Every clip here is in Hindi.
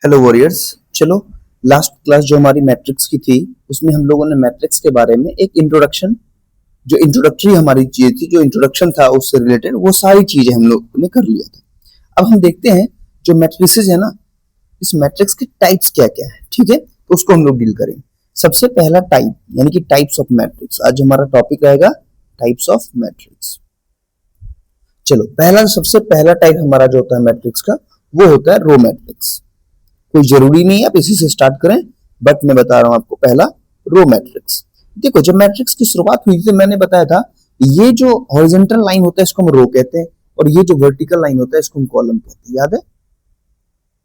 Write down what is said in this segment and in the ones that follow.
Hello warriors. चलो, लास्ट क्लास जो हमारी मैट्रिक्स की थी उसमें हम लोगों ने मैट्रिक्स के बारे में एक इंट्रोडक्शन, जो इंट्रोडक्टरी हमारी चीज थी, जो इंट्रोडक्शन था उससे रिलेटेड वो सारी चीजें हम लोग ने कर लिया था। अब हम देखते हैं जो मैट्रिसेस है ना, इस मैट्रिक्स के टाइप्स क्या क्या है। ठीक है, तो उसको हम लोग डील करेंगे। सबसे पहला टाइप यानी कि टाइप्स ऑफ मैट्रिक्स, आज हमारा टॉपिक रहेगा टाइप्स ऑफ मैट्रिक्स। चलो, सबसे पहला टाइप हमारा जो होता है मैट्रिक्स का, वो होता है रो मैट्रिक्स। कोई जरूरी नहीं है आप इसी से स्टार्ट करें, बट मैं बता रहा हूं आपको पहला रो मैट्रिक्स। देखो, जब मैट्रिक्स की शुरुआत हुई थी मैंने बताया था ये जो हॉरिजॉन्टल लाइन होता है इसको हम रो कहते हैं, और ये जो वर्टिकल लाइन होता है इसको हम कॉलम कहते हैं। याद है?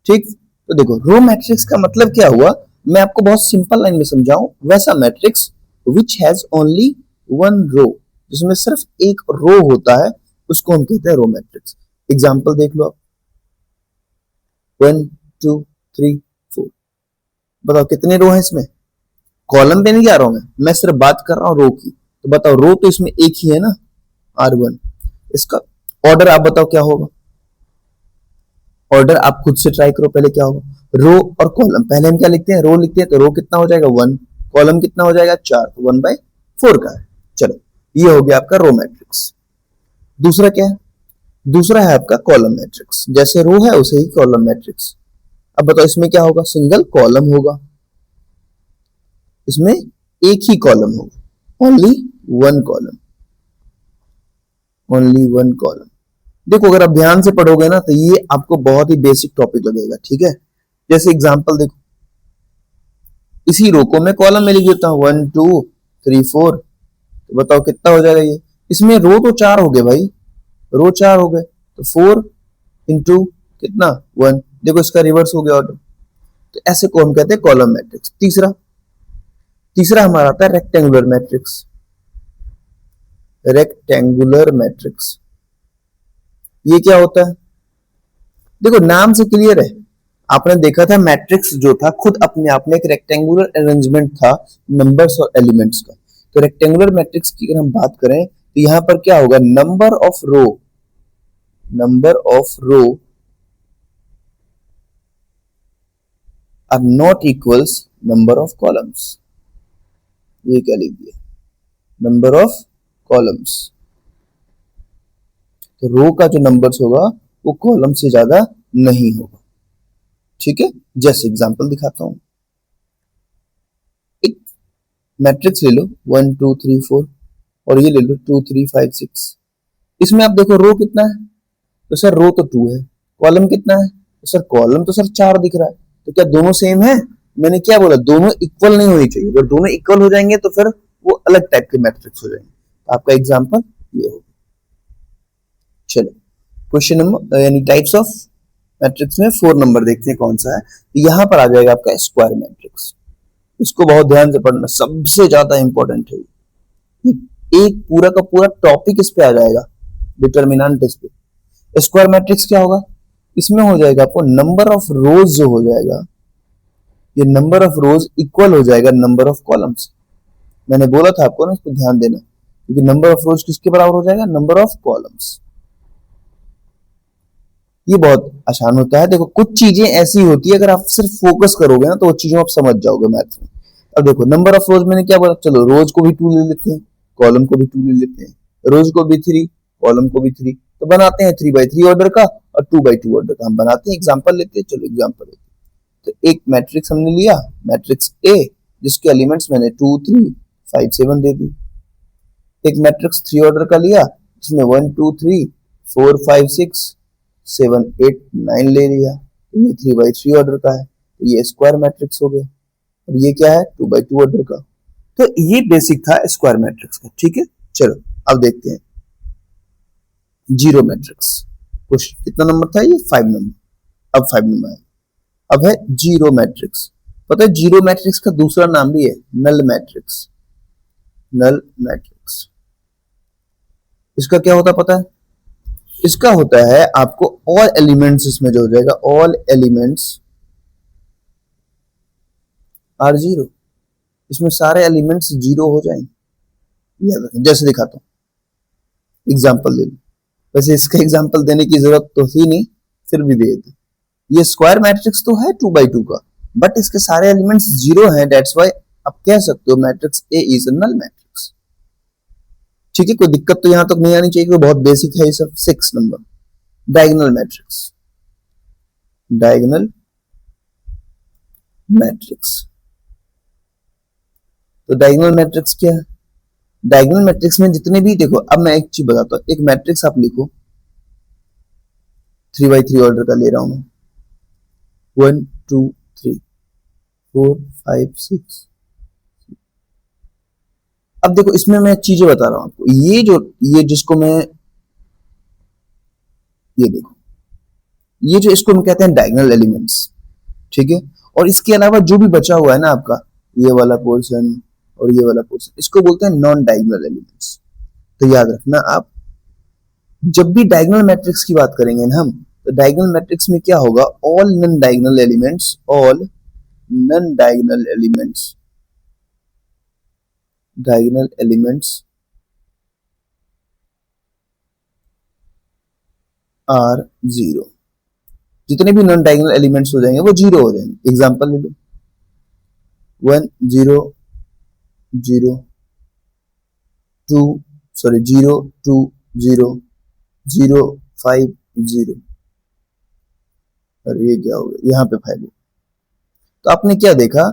ठीक। तो देखो, रो मैट्रिक्स का मतलब क्या हुआ, मैं आपको बहुत सिंपल लाइन में समझाऊं। वैसा matrix which has only one row, जिसमें सिर्फ एक रो होता है, उसको हम कहते हैं रो मैट्रिक्स। एग्जाम्पल देख लो आप। 1 2 3 4। बताओ कितने रो हैं इसमें? कॉलम पे नहीं जा रहा हूं मैं सिर्फ बात कर रहा हूं रो की। तो बताओ, रो तो इसमें एक ही है ना, R1। इसका ऑर्डर आप बताओ क्या होगा? ऑर्डर आप खुद से ट्राई करो, पहले क्या होगा? रो और कॉलम, पहले हम क्या लिखते हैं? रो लिखते हैं, तो रो कितना हो जाएगा 1, कॉलम कितना हो जाएगा 4, तो 1/4 का है। चलो, ये हो गया आपका रो मैट्रिक्स। दूसरा क्या है? दूसरा है आपका कॉलम मैट्रिक्स। जैसे रो है उसे ही कॉलम मैट्रिक्स। अब बताओ इसमें क्या होगा? सिंगल कॉलम होगा, इसमें एक ही कॉलम होगा, only one column, only one column. देखो, अगर आप ध्यान से पढ़ोगे ना तो ये आपको बहुत ही बेसिक टॉपिक लगेगा। ठीक है, जैसे एग्जांपल देखो, इसी रो को मैं कॉलम में लिख देता हूं 1 2 3 4। तो बताओ कितना हो जाएगा ये? इसमें रो तो 4 हो गए भाई, रो 4 हो गए, तो 4 × कितना 1। देखो इसका रिवर्स हो गया ऑर्डर। तो ऐसे को हम कहते हैं कॉलम मैट्रिक्स। तीसरा तीसरा हमारा आता है रेक्टेंगुलर मैट्रिक्स। रेक्टेंगुलर मैट्रिक्स ये क्या होता है? देखो, नाम से क्लियर है। आपने देखा था मैट्रिक्स जो था खुद अपने आप में एक रेक्टेंगुलर अरेंजमेंट था नंबर्स और एलिमेंट्स का। तो रेक्टेंगुलर मैट्रिक्स की अगर हम बात करें तो यहां पर क्या होगा? Number of row are not equals number of columns. ये क्या लिख दिया? Number of columns. तो रो का जो नंबर्स होगा वो कॉलम से ज्यादा नहीं होगा। ठीक है, जैसे एग्जांपल दिखाता हूं। एक मैट्रिक्स ले लो 1 2 3 4, और ये ले लो 2 3 5 6। इसमें आप देखो रो कितना है? तो सर रो तो 2 है। कॉलम कितना है? तो सर कॉलम तो सर 4 दिख रहा है। तो क्या दोनों सेम है? मैंने क्या बोला? दोनों इक्वल नहीं होनी चाहिए। अगर दोनों इक्वल हो जाएंगे तो फिर वो अलग टाइप के मैट्रिक्स हो जाएंगे। तो आपका एग्जांपल ये होगा। चलो, क्वेश्चन नंबर यानी टाइप्स ऑफ मैट्रिक्स में 4 नंबर देखते हैं कौन सा है। तो यहां पर आ जाएगा आपका स्क्वायर मैट्रिक्स। इसको बहुत ध्यान से पढ़ना, सबसे ज्यादा इंपॉर्टेंट है। एक पूरा का पूरा टॉपिक इस पे आ जाएगा, डिटर्मिनेंट इस पे। स्क्वायर मैट्रिक्स क्या होगा? इसमें हो जाएगा आपको नंबर ऑफ रोज जो हो जाएगा, ये नंबर ऑफ रोज इक्वल हो जाएगा नंबर ऑफ कॉलम्स। मैंने बोला था आपको ना, इस पर ध्यान देना, क्योंकि नंबर ऑफ रोज किसके बराबर हो जाएगा? Number of columns. ये बहुत आसान होता है। देखो, कुछ चीजें ऐसी होती है अगर आप सिर्फ फोकस करोगे ना तो वो चीजों आप समझ जाओगे मैथ्स में। अब देखो, नंबर ऑफ रोज मैंने क्या बोला? चलो, रोज को भी 2 ले लेते हैं, कॉलम को भी 2 ले लेते हैं, रोज को भी 3, कॉलम को भी 3। तो बनाते हैं 3/3 ऑर्डर का और 2/2 ऑर्डर का हम बनाते हैं। एग्जाम्पल लेते हैं। चलो एग्जाम्पल लेते हैं। तो एक मैट्रिक्स हमने लिया, मैट्रिक्स ए, जिसके एलिमेंट्स मैंने 2 3 5 7 दे दी। एक मैट्रिक्स 3 ऑर्डर का लिया, जिसमें 1 2 3 4 5 6 7 8 9 ले लिया। तो ये 3/3 ऑर्डर का है, तो ये स्क्वायर मैट्रिक्स हो गया। और ये क्या है? 2/2 ऑर्डर का। तो ये बेसिक था स्क्वायर मैट्रिक्स का। ठीक है, चलो अब देखते हैं जीरो मैट्रिक्स। क्वेश्चन कितना नंबर था ये? 5 नंबर। अब 5 नंबर है। अब है जीरो मैट्रिक्स। पता है जीरो मैट्रिक्स का दूसरा नाम भी है नल मैट्रिक्स। नल मैट्रिक्स इसका क्या होता है पता है? इसका होता है आपको ऑल एलिमेंट्स, इसमें जो हो जाएगा ऑल एलिमेंट्स आर जीरो, इसमें सारे एलिमेंट्स जीरो हो जाएंगे। जैसे दिखाता हूं, एग्जांपल ले लो। वैसे इसका एग्जांपल देने की जरूरत तो थी नहीं, फिर भी दे दो। ये स्क्वायर मैट्रिक्स तो है 2 by 2 का, बट इसके सारे एलिमेंट्स जीरो हैं, दैट्स व्हाई आप कह सकते हो matrix A is a null matrix. ठीक है, कोई दिक्कत तो यहां तक नहीं आनी चाहिए, बहुत बेसिक है ये सब। 6 number, diagonal matrix. Diagonal matrix, तो डायगोनल मैट्रिक्स क्या है? डायगोनल मैट्रिक्स में जितने भी, देखो अब मैं एक चीज बताता हूं, एक मैट्रिक्स आप लिखो 3 by 3 ऑर्डर का ले रहा हूं मैं, 1 2 3 4 5 6। अब देखो इसमें मैं चीजें बता रहा हूं आपको, ये जिसको मैं, ये देखो, ये जो इसको हम कहते हैं डायगोनल एलिमेंट्स, ठीक है। और इसके अलावा जो भी बचा हुआ है ना आपका, ये वाला पोर्शन और ये वाला पोर्शन, इसको बोलते हैं नॉन डायगोनल एलिमेंट्स। तो याद रखना आप, जब भी डायगोनल मैट्रिक्स की बात करेंगे ना हम, तो डायगोनल मैट्रिक्स में क्या होगा, all non diagonal elements, all non diagonal elements, diagonal elements are zero. जितने भी नॉन डायगोनल एलिमेंट्स हो जाएंगे वो जीरो हो जाएंगे। एग्जांपल ले लो, 1 0 0 2 सॉरी 0 2 0 0 5 0। और ये क्या हो गया, यहाँ पे 5 हो। तो आपने क्या देखा,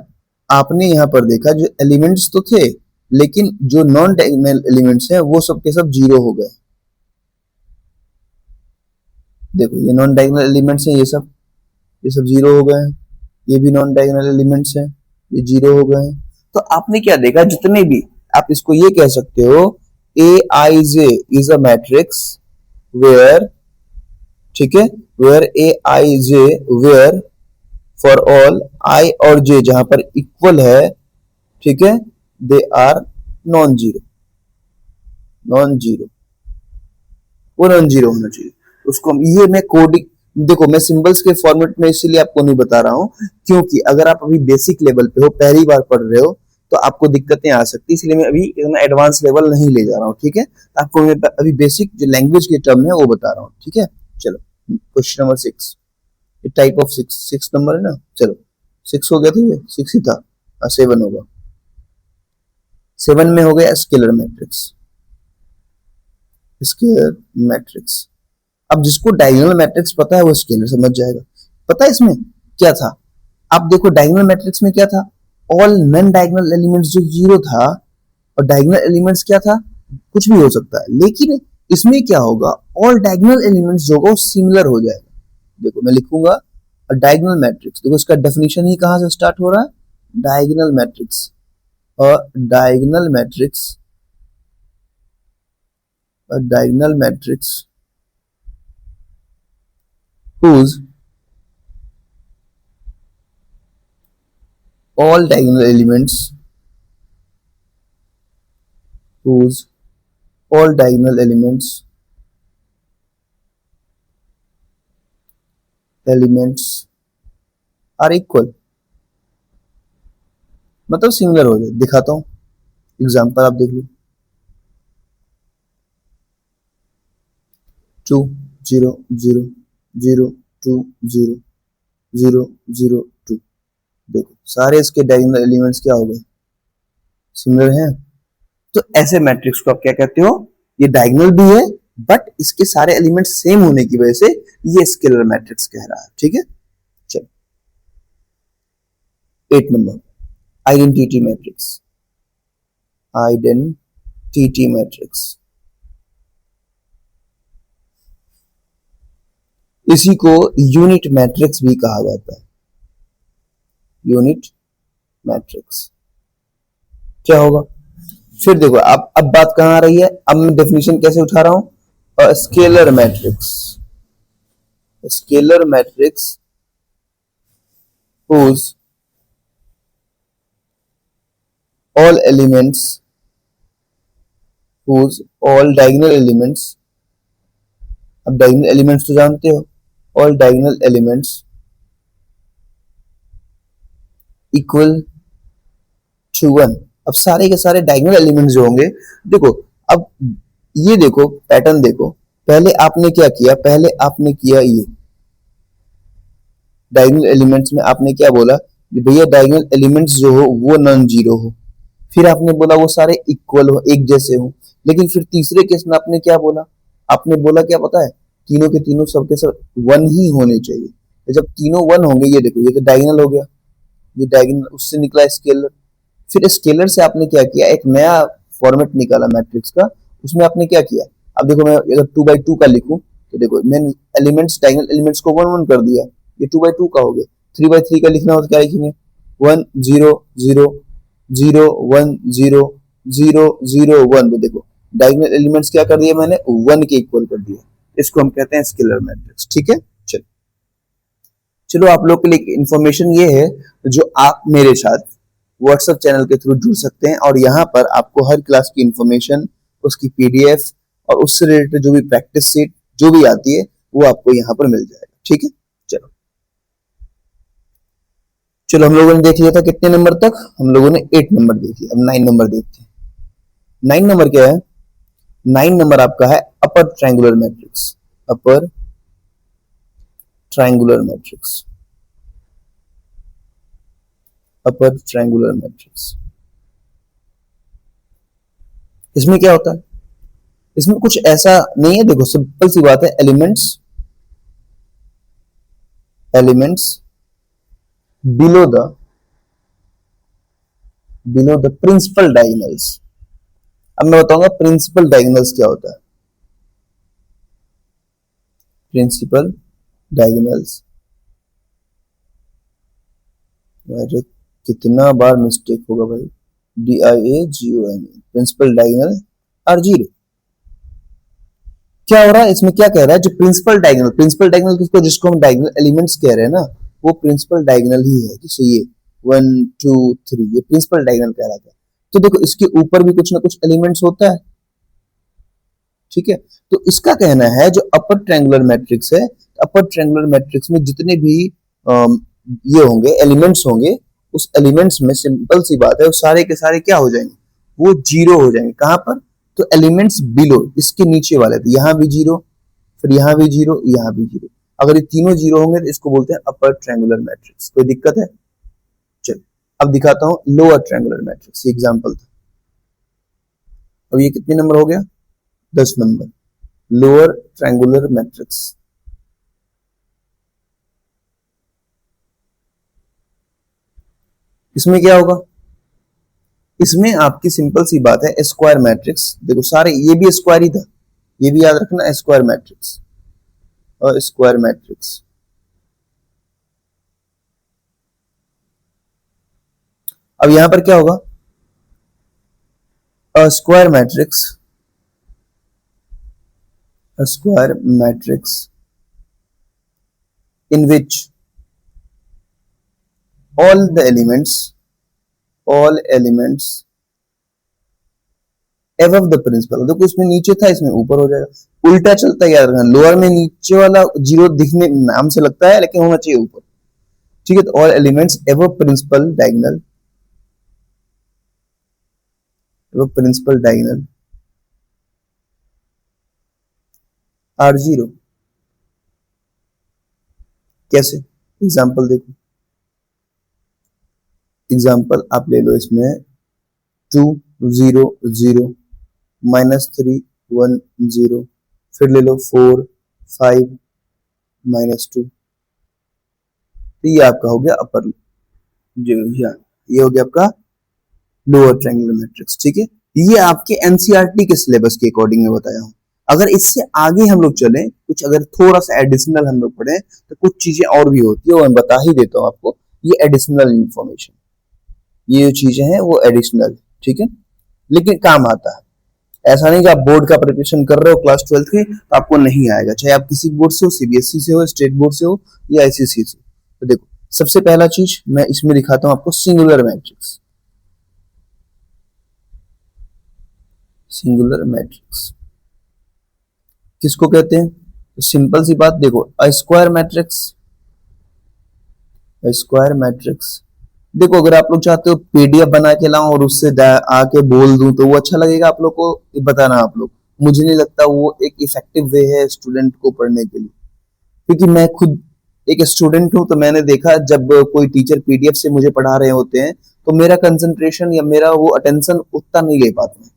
आपने यहाँ पर देखा जो एलिमेंट्स तो थे, लेकिन जो नॉन डायगोनल एलिमेंट्स हैं वो सब के सब जीरो हो गए। देखो ये नॉन डायगोनल एलिमेंट्स हैं, ये सब जीरो हो गए हैं। ये भी नॉन डायगोनल एलिमेंट्स हैं, ये जीरो हो गए हैं। तो आपने क्या देखा, जितने भी, आप इसको ये कह सकते हो A I J is a matrix where, ठीक है, where A I J, where for all I और जे जहां पर इक्वल है, ठीक है, they are non zero, non zero, वो नॉन जीरो होना चाहिए। उसको ये मैं कोडिंग, देखो मैं सिंबल्स के फॉर्मेट में इसीलिए आपको नहीं बता रहा हूं, क्योंकि अगर आप अभी बेसिक लेवल पे हो, पहली बार पढ़ रहे हो, तो आपको दिक्कतें आ सकती है, इसलिए मैं अभी एडवांस लेवल नहीं ले जा रहा हूँ, ठीक है। आपको मैं अभी बेसिक जो लैंग्वेज के टर्म है वो बता रहा हूँ, ठीक है। चलो question number 6, type of 6 number है ना, चलो 6 हो गया था, ये 6 ही था, 7 होगा। 7 में हो गया स्केलर मैट्रिक्स, स्केलर मैट्रिक्स। अब जिसको डायगोनल मैट्रिक्स पता है वो स्केलर समझ जाएगा। पता है इसमें क्या था, आप देखो डायगोनल मैट्रिक्स में क्या था, ऑल नॉन डायगोनल एलिमेंट्स जो जीरो था, और डायगोनल एलिमेंट्स क्या था, कुछ भी हो सकता है, लेकिन इसमें क्या होगा, ऑल डायगोनल एलिमेंट्स जो होगा सिमिलर हो जाएगा। देखो मैं लिखूंगा डायगोनल मैट्रिक्स, देखो इसका डेफिनेशन ही कहां से स्टार्ट हो रहा है, डायगोनल मैट्रिक्स। और diagonal matrix, diagonal matrix whose all diagonal elements, whose all diagonal elements are equal, मतलब सिंगुलर हो जाए। दिखाता हूं एग्जांपल, आप देख लो, 2 0 0 0 2 0 0 0 2। देखो सारे इसके डायगोनल एलिमेंट्स क्या हो गए, सिमिलर हैं। तो ऐसे मैट्रिक्स को आप क्या कहते हो, ये डायगोनल भी है बट इसके सारे एलिमेंट्स सेम होने की वजह से ये स्केलर मैट्रिक्स कह रहा है, ठीक है। चलो 8 number, identity matrix, identity matrix. इसी को यूनिट मैट्रिक्स भी कहा जाता है, यूनिट मैट्रिक्स। क्या होगा फिर, देखो अब बात कहां आ रही है, अब मैं डेफिनेशन कैसे उठा रहा हूं, scalar matrix, scalar matrix whose all elements, whose all diagonal elements, अब डायगोनल एलिमेंट्स तो जानते हो, all diagonal elements equal to 1। अब सारे के सारे डायगोनल एलिमेंट्स जो होंगे, देखो अब ये देखो पैटर्न देखो, पहले आपने क्या किया, पहले आपने किया ये, डायगोनल एलिमेंट्स में आपने क्या बोला कि भैया डायगोनल एलिमेंट्स जो हो वो नॉन जीरो हो, फिर आपने बोला वो सारे इक्वल हो, एक जैसे हो। लेकिन फिर तीसरे केस में आपने क्या बोला, आपने बोला क्या पता है, तीनों के तीनों सबके सब वन ही होने चाहिए। तो जब तीनों वन होंगे, ये देखो ये तो डायगोनल हो गया, ये डायगोनल उससे निकला स्केलर। फिर स्केलर से आपने क्या किया, एक नया फॉर्मेट निकाला मैट्रिक्स का, उसमें आपने क्या किया, अब देखो मैं अगर 2 by 2 का लिखूं तो देखो मैंने एलिमेंट्स डायगोनल एलिमेंट्स को 1 1 कर दिया, ये 2 by 2 का हो गया। 3 by 3 का लिखना हो तो क्या लिखेंगे, 1 0 0 0 1 0 0 0 1। तो देखो डायगोनल एलिमेंट्स क्या कर दिया मैंने, 1 के इक्वल कर दिया। इसको हम कहते हैं स्केलर मैट्रिक्स। ठीक है, चलो चलो आप लोग के लिए इंफॉर्मेशन ये है, जो आप मेरे साथ व्हाट्सएप चैनल के थ्रू जुड़ सकते हैं, और यहाँ पर आपको हर क्लास की इंफॉर्मेशन, उसकी पीडीएफ और उससे रिलेटेड जो भी प्रैक्टिस सीट जो भी आती है वो आपको यहाँ पर मिल जाएगा। ठीक है, चलो चलो हम लोगों ने देख लिया था कितने नंबर तक, हम लोगों ने 8 नंबर देख लिया। अब 9 नंबर देखते हैं। 9 नंबर क्या है, 9 नंबर आपका है upper triangular matrix. Upper triangular matrix, upper triangular matrix. इसमें क्या होता है, इसमें कुछ ऐसा नहीं है, देखो सिंपल सी बात है, elements elements below the principal diagonals. अब मैं बताऊंगा प्रिंसिपल डायगोनल्स क्या होता है। प्रिंसिपल डायगोनल्स, अरे कितना बार मिस्टेक होगा भाई, DIAGON, principal diagonal are zero. क्या हो रहा है इसमें, क्या कह रहा है, जो प्रिंसिपल डायगोनल किसको, जिसको हम डायगोनल एलिमेंट्स कह रहे हैं ना, वो प्रिंसिपल डायगोनल ही है। जैसे ये 1 2 3, ये प्रिंसिपल डायगोनल कहलाता है। तो देखो इसके ऊपर भी कुछ ना कुछ एलिमेंट्स होता है। ठीक है, तो इसका कहना है जो अपर ट्रायंगुलर मैट्रिक्स है, अपर ट्रायंगुलर मैट्रिक्स में जितने भी ये होंगे एलिमेंट्स होंगे, उस एलिमेंट्स में सिंपल सी बात है वो सारे के सारे क्या हो जाएंगे, वो जीरो हो जाएंगे। कहां पर, तो एलिमेंट्स बिलो, इसके नीचे वाले, तो यहां भी जीरो, फिर यहां भी जीरो, यहां भी जीरो। अगर ये तीनों जीरो होंगे तो इसको बोलते हैं अपर ट्रायंगुलर मैट्रिक्स। कोई दिक्कत है, चलो अब दिखाता हूं लोअर ट्रायंगुलर मैट्रिक्स, एग्जांपल था। अब ये कितने नंबर हो गया, 10 नंबर, लोअर ट्रायंगुलर मैट्रिक्स। इसमें क्या होगा, इसमें आपकी सिंपल सी बात है स्क्वायर मैट्रिक्स। देखो सारे ये भी स्क्वायर ही था, ये भी याद रखना, स्क्वायर मैट्रिक्स और स्क्वायर मैट्रिक्स। अब यहां पर क्या होगा, square matrix, square matrix in which all elements above the principal। देखो उसमें नीचे था, इसमें ऊपर हो जाएगा, उल्टा चलता है, याद रखना। लोअर में नीचे वाला जीरो दिखने नाम से लगता है, लेकिन होना चाहिए ऊपर। ठीक है, तो all elements above principal diagonal are zero. कैसे, एग्जाम्पल देखो, एग्जाम्पल आप ले लो, इसमें 2 0 0 -3 1 0, फिर ले लो 4 5 -2। तो ये आपका हो गया अपर, जो ये हो गया आपका लोअर ट्रायंगुलर मैट्रिक्स। ठीक है, ये आपके एनसीईआरटी के सिलेबस के अकॉर्डिंग में बताया हूं। अगर इससे आगे हम लोग चलें, कुछ अगर थोड़ा सा एडिशनल हम लोग पढ़ें, तो कुछ चीजें और भी होती है, वो मैं बता ही देता हूं आपको। ये एडिशनल इंफॉर्मेशन, ये जो चीजें हैं वो एडिशनल, ठीक है, लेकिन काम आता है। ऐसा नहीं कि आप बोर्ड का प्रिपरेशन कर रहे हो क्लास 12 की तो आपको नहीं आएगा, चाहे आप किसी बोर्ड से हो, सीबीएसई से हो, स्टेट बोर्ड से हो या आईसीएसई से। तो देखो सबसे पहला चीज मैं इसमें दिखाता हूं आपको, सिंगुलर मैट्रिक्स। सिंगुलर मैट्रिक्स किसको कहते हैं, तो सिंपल सी बात देखो, स्क्वायर मैट्रिक्स, स्क्वायर मैट्रिक्स। देखो अगर आप लोग चाहते हो पीडीएफ बना के लाऊं और उससे आके बोल दूं तो वो अच्छा लगेगा आप लोग को, ये बताना आप लोग। मुझे नहीं लगता वो एक इफेक्टिव वे है स्टूडेंट को पढ़ने के लिए, क्योंकि मैं खुद एक स्टूडेंट हूं तो मैंने देखा जब कोई टीचर पीडीएफ से मुझे पढ़ा रहे होते हैं तो मेरा कंसंट्रेशन या मेरा वो अटेंशन उतना नहीं ले पाता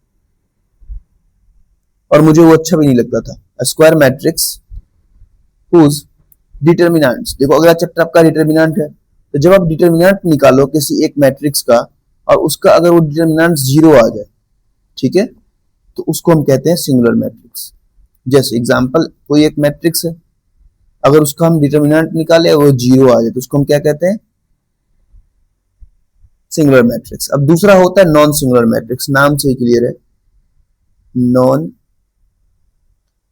और मुझे वो अच्छा भी नहीं लगता था। स्क्वायर मैट्रिक्स हुज डिटर्मिनेंट्स, देखो अगला चैप्टर आपका डिटर्मिनेंट है, तो जब आप डिटर्मिनेंट निकालो किसी एक मैट्रिक्स का और उसका अगर वो डिटर्मिनेंट जीरो आ जाए, ठीक है, तो उसको हम कहते हैं सिंगुलर मैट्रिक्स। जैसे एग्जांपल कोई एक मैट्रिक्स है, अगर उसका हम डिटर्मिनेंट निकाले वो जीरो आ जाए तो उसको हम क्या कहते हैं, सिंगुलर मैट्रिक्स। अब दूसरा होता है नॉन सिंगुलर मैट्रिक्स, नाम से ही क्लियर है, नॉन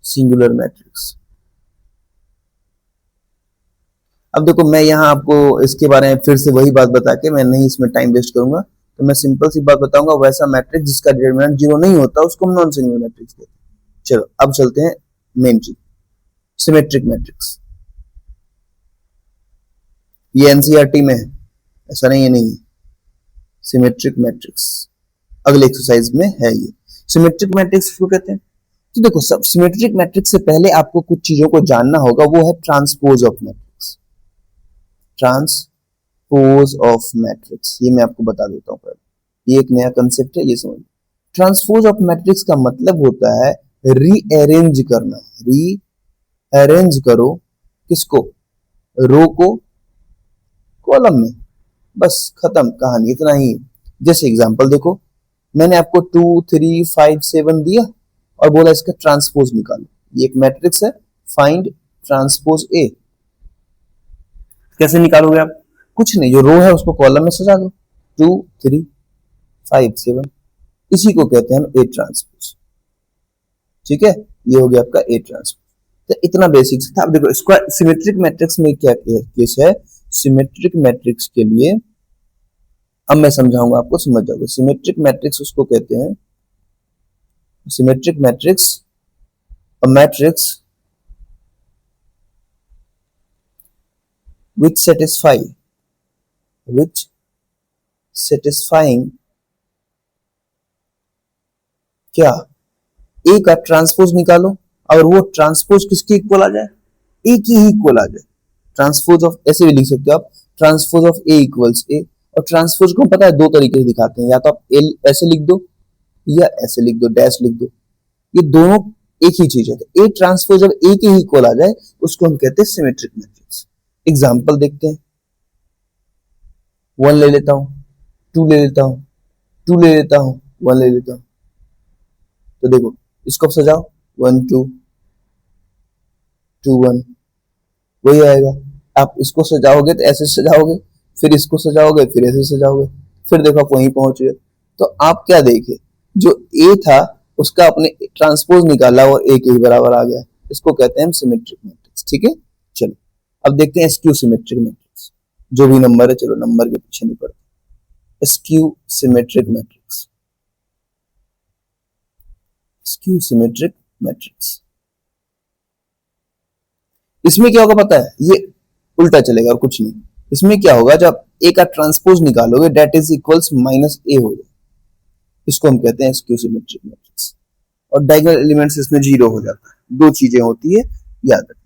सिंगुलर मैट्रिक्स। अब देखो मैं यहाँ आपको इसके बारे में फिर से वही बात बता के मैं नहीं इसमें टाइम वेस्ट करूंगा, तो मैं सिंपल सी बात बताऊंगा, वैसा मैट्रिक्स जिसका डिटरमिनेंट जीरो नहीं होता उसको हम नॉन सिंगुलर मैट्रिक्स कहते हैं। चलो अब चलते हैं मेन चीज, सिमेट्रिक मैट्रिक्स। ये एनसीईआरटी में है, ऐसा नहीं है, नहीं है। सिमेट्रिक मैट्रिक्स अगले एक्सरसाइज में है। ये सिमेट्रिक मैट्रिक्स क्यों कहते हैं, तो देखो सब सिमेट्रिक मैट्रिक्स से पहले आपको कुछ चीजों को जानना होगा, वो है transpose of matrix. Transpose of matrix ये मैं आपको बता देता हूँ पहले, ये एक नया कंसेप्ट है, ये समझ। ट्रांसपोज ऑफ मैट्रिक्स का मतलब होता है रीअरेंज करना। रीअरेंज करो किसको, रो को कॉलम में, बस खत्म कहानी, इतना ही। जैसे एग्जांपल देखो, मैंने आपको 2 3 5 7 दिया और बोला इसका ट्रांसपोज निकालो। ये एक मैट्रिक्स है, फाइंड ट्रांसपोज ए। कैसे निकालोगे आप, कुछ नहीं, जो रो है उसको कॉलम में सजा दो, 2 3 5 7, इसी को कहते हैं हम ए ट्रांसपोज। ठीक है, ये हो गया आपका ए ट्रांसपोज। तो इतना बेसिक था। अब देखो इसका सिमेट्रिक मैट्रिक्स में क्या केस है, सिमेट्रिक मैट्रिक्स के लिए अब मैं समझाऊंगा आपको, समझ जाओगे। सिमेट्रिक मैट्रिक्स उसको कहते हैं, symmetric matrix a matrix which satisfying क्या, ए का ट्रांसपोज निकालो और वो ट्रांसपोज किसके इक्वल आ जाए, ए की ही इक्वल आ जाए। ट्रांसपोज ऑफ, ऐसे भी लिख सकते हो आप, transpose of A equals a. और ट्रांसपोज को हम पता है दो तरीके से दिखाते हैं, या तो आप एल ऐसे लिख दो या ऐसे लिख दो, डैश लिख दो, ये दोनों एक ही चीज है। तो ए ट्रांसपोज जब ए के ही इक्वल आ जाए उसको हम कहते हैं सिमेट्रिक मैट्रिक्स। एग्जांपल देखते हैं, 1 ले लेता हूं, 2 ले लेता हूं, 2 ले लेता हूं, 1 ले लेता हूं। तो देखो इसको सजाओ, 1 2 2 1, वही आएगा। आप इसको सजाओगे तो ऐसे सजाओगे, फिर इसको सजाओगे, फिर ऐसे सजाओगे, फिर देखो आप वहीं पहुंच गए। तो आप क्या देखे, जो ए था उसका अपने ट्रांसपोज निकाला और ए के ही बराबर आ गया, इसको कहते हैं हम सिमेट्रिक मैट्रिक्स। ठीक है, चलो अब देखते हैं स्क्यू सिमेट्रिक मैट्रिक्स। जो भी नंबर है, चलो नंबर के पीछे नहीं पड़ते। Skew symmetric matrix, skew symmetric matrix, इसमें क्या होगा पता है, ये उल्टा चलेगा और कुछ नहीं। इसमें क्या होगा, जब ए का ट्रांसपोज निकालोगे डेट इज इक्वल्स माइनस ए हो जाए, इसको हम कहते हैं स्क्यू सिमेट्रिक मैट्रिक्स। और डायगोनल एलिमेंट्स इसमें जीरो हो जाता है। दो चीजें होती है, याद रखें,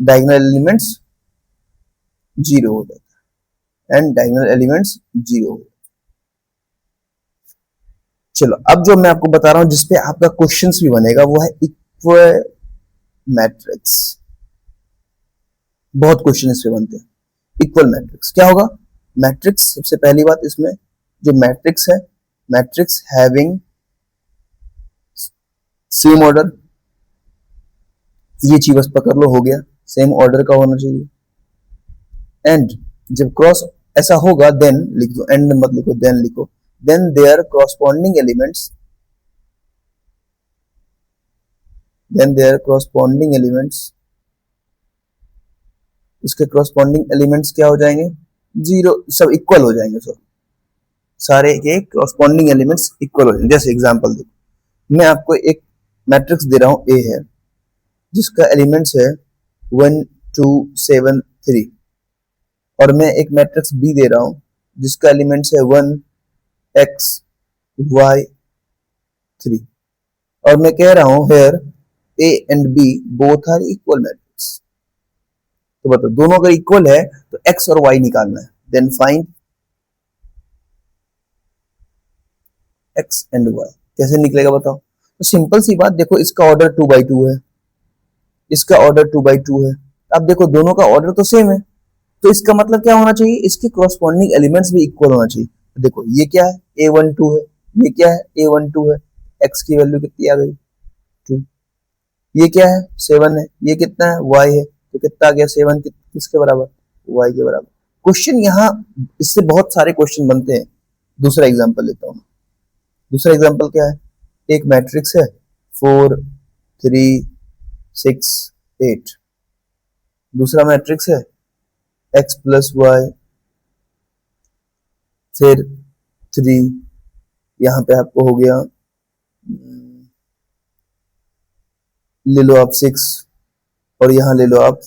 डायगोनल एलिमेंट्स जीरो हो जाता है एंड डायगोनल एलिमेंट्स जीरो हो जाता है। चलो अब जो मैं आपको बता रहा हूं जिसपे आपका क्वेश्चंस भी बनेगा वो है इक्वल मैट्रिक्स। बहुत क्वेश्चन इससे बनते हैं। इक्वल मैट्रिक्स क्या होगा, मैट्रिक्स सबसे पहली बात, इसमें जो मैट्रिक्स है, मैट्रिक्स हैविंग सेम ऑर्डर, ये चीज बस पकड़ लो, हो गया, सेम ऑर्डर का होना चाहिए। एंड जब क्रॉस ऐसा होगा, देन लिख दो, एंड मत लिखो, देन लिखो, then their corresponding elements, then their corresponding elements, इसके corresponding elements क्या हो जाएंगे, जीरो, सब इक्वल हो जाएंगे, सब सारे के corresponding elements इक्वल हो जाएंगे। जैसे एग्जांपल देखो, मैं आपको एक मैट्रिक्स दे रहा हूं, ए है जिसका एलिमेंट्स है 1 2 7 3, और मैं एक मैट्रिक्स बी दे रहा हूं जिसका एलिमेंट्स है 1 x y 3, और मैं कह रहा हूं here A and B both are equal matrix. तो बताओ दोनों अगर इक्वल है तो x और y निकालना है, then find x and y। कैसे निकलेगा बताओ? तो सिंपल सी बात, देखो इसका ऑर्डर 2/2 है, इसका ऑर्डर 2/2 है। अब देखो दोनों का ऑर्डर तो सेम है, तो इसका मतलब क्या होना चाहिए, इसके कॉरस्पॉन्डिंग एलिमेंट्स भी इक्वल होना चाहिए। तो देखो ये क्या है, a12 है, ये क्या है, a12 है, x की वैल्यू कितनी आ गई 2, ये क्या है 7 है, ये कितना है y है, तो कितना आ गया 7 किसके बराबर, y के बराबर। क्वेश्चन यहाँ इससे बहुत सारे क्वेश्चन बनते हैं। दूसरा एग्जांपल लेता हूँ। दूसरा एग्जांपल क्या है, एक मैट्रिक्स है 4 3 6 8, दूसरा मैट्रिक्स है x प्लस वाई फिर 3, यहाँ पे आपको हो गया ले लो आप 6, और यहाँ ले लो आप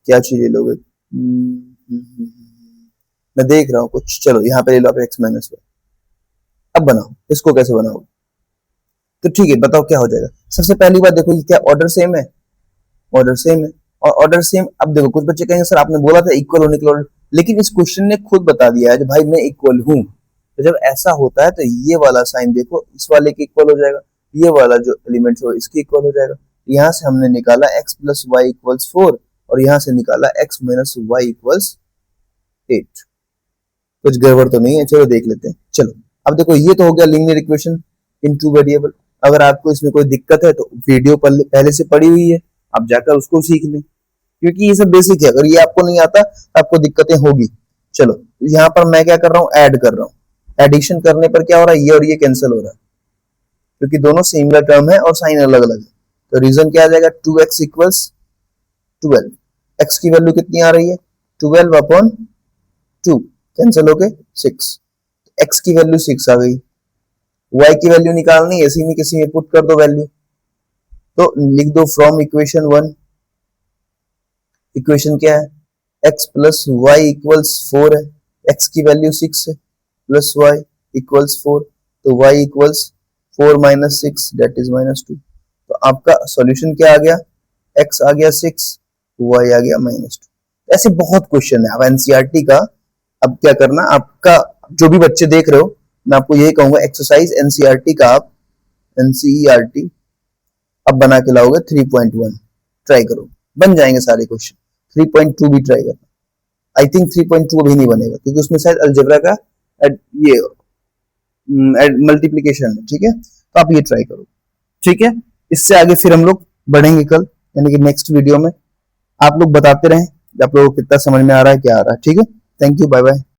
क्या चीज ले लोगे, मैं देख रहा हूँ कुछ, चलो यहाँ पे ले लो आप x माइनस वाई। अब बनाओ, इसको कैसे बनाओ? तो ठीक है, बताओ क्या हो जाएगा। सबसे पहली बात देखो, ये क्या ऑर्डर सेम है, ऑर्डर सेम है, और ऑर्डर सेम। अब देखो कुछ बच्चे कहेंगे सर आपने बोला था इक्वल होने के लिए, लेकिन इस क्वेश्चन ने खुद बता दिया है कि भाई मैं इक्वल हूं। तो जब ऐसा होता है तो ये वाला साइन देखो इस वाले के इक्वल हो जाएगा, ये वाला जो एलिमेंट है इसके इक्वल हो जाएगा। यहाँ से हमने निकाला x प्लस वाई इक्वल्स 4, और यहाँ से निकाला x माइनस वाई इक्वल्स 8। कुछ गड़बड़ तो नहीं है, चलो देख लेते हैं। चलो अब देखो ये तो हो गया linear equation in two variable. अगर आपको इसमें कोई दिक्कत है तो वीडियो पहले से पड़ी हुई है, आप जाकर उसको सीख लें, क्योंकि ये सब बेसिक है। अगर ये आपको नहीं आता तो आपको दिक्कतें होगी। चलो यहाँ पर मैं क्या कर रहा हूँ, ऐड कर रहा हूँ। एडिशन करने पर क्या हो रहा है, ये और ये कैंसिल हो रहा है, क्योंकि दोनों सिमिलर टर्म है और साइन अलग अलग है। तो रीजन क्या आ जाएगा, 2x इक्वल्स 12। x की वैल्यू कितनी आ रही है 12 अपॉन 2, कैंसिल हो गए 6, x की वैल्यू 6 आ गई। y की वैल्यू निकालनी है, इसी में किसी में पुट कर दो वैल्यू, तो लिख दो फ्रॉम इक्वेशन 1। इक्वेशन क्या है, x प्लस वाई इक्वल्स 4 है, x की वैल्यू 6 है, प्लस वाई इक्वल्स 4, तो y equals 4 minus 6 that is minus 2। तो आपका सॉल्यूशन क्या आ गया, x आ गया 6, y आ गया माइनस 2। ऐसे बहुत क्वेश्चन है। अब एनसीईआरटी का अब क्या करना, आपका जो भी बच्चे देख रहे हो मैं आपको यही कहूंगा, एक्सरसाइज एनसीईआरटी का आप एनसीईआरटी अब बना के लाओगे 3.1, ट्राई करो, बन जाएंगे सारे क्वेश्चन। 3.2 भी ट्राई करना, आई थिंक 3.2 अभी नहीं बनेगा क्योंकि उसमें शायद अलजेब्रा का ये मल्टीप्लीकेशन है। ठीक है, तो आप ये ट्राई करो। ठीक है, इससे आगे फिर हम लोग बढ़ेंगे कल, यानी कि नेक्स्ट वीडियो में। आप लोग बताते रहें आप लोगों को कितना समझ में आ रहा है, क्या आ रहा है। ठीक है, थैंक यू, बाय बाय।